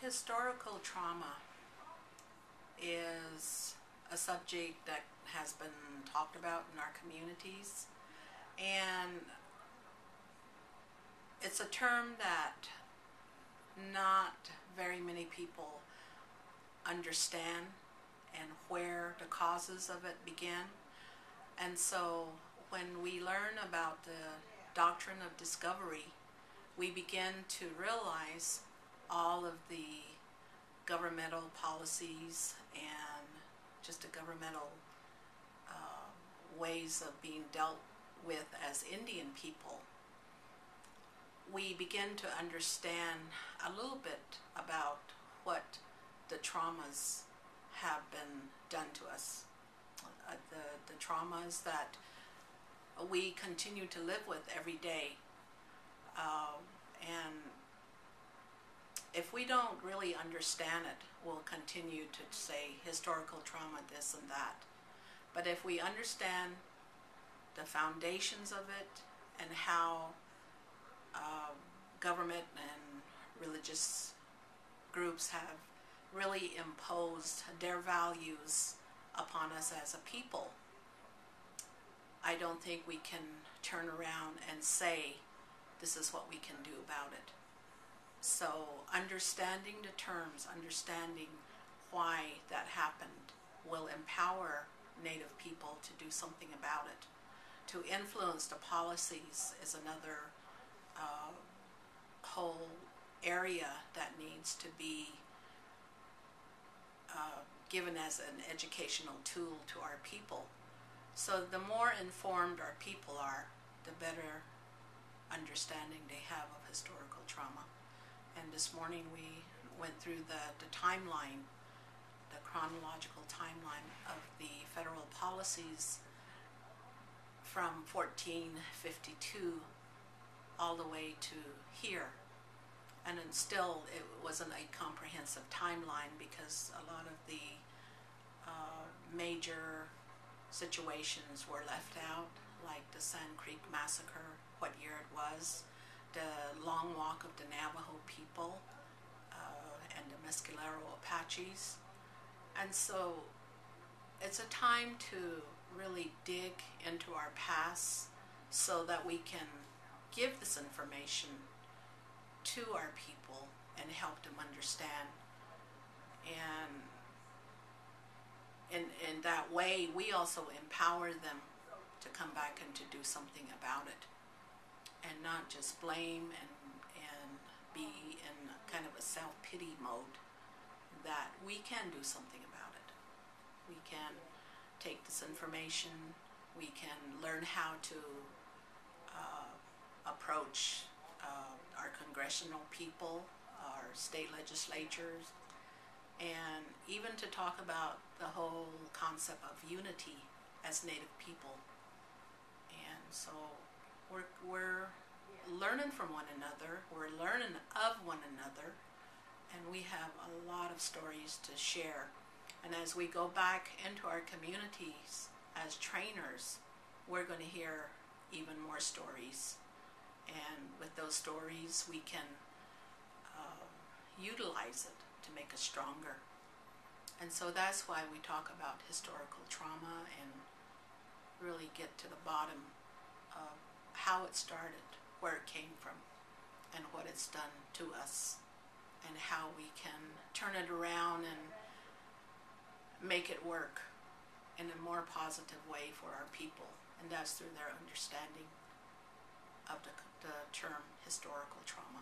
Historical trauma is a subject that has been talked about in our communities, and it's a term that not very many people understand and where the causes of it begin. And so when we learn about the doctrine of discovery, we begin to realize all of the governmental policies and just the governmental ways of being dealt with as Indian people. We begin to understand a little bit about what the traumas have been done to us, the traumas that we continue to live with every day. And if we don't really understand it, we'll continue to say historical trauma, this and that. But if we understand the foundations of it and how government and religious groups have really imposed their values upon us as a people, I don't think we can turn around and say this is what we can do about it. So understanding the terms, understanding why that happened, will empower Native people to do something about it. To influence the policies is another whole area that needs to be given as an educational tool to our people. So the more informed our people are, the better understanding they have of historical trauma. And this morning we went through the timeline, the chronological timeline of the federal policies from 1452 all the way to here. And then still it wasn't a comprehensive timeline because a lot of the major situations were left out, like the Sand Creek Massacre, what year it was, the Long Walk of the Navajo people, and the Mescalero Apaches. And so it's a time to really dig into our past so that we can give this information to our people and help them understand. And in that way, we also empower them to come back and to do something about it, and not just blame and be in kind of a self-pity mode, that we can do something about it. We can take this information, we can learn how to approach our congressional people, our state legislatures, and even to talk about the whole concept of unity as Native people. And so we're learning from one another, we're learning of one another, and we have a lot of stories to share. And as we go back into our communities as trainers, we're going to hear even more stories. And with those stories, we can utilize it to make us stronger. And so that's why we talk about historical trauma and really get to the bottom of how it started, where it came from, and what it's done to us, and how we can turn it around and make it work in a more positive way for our people. And that's through their understanding of the term historical trauma.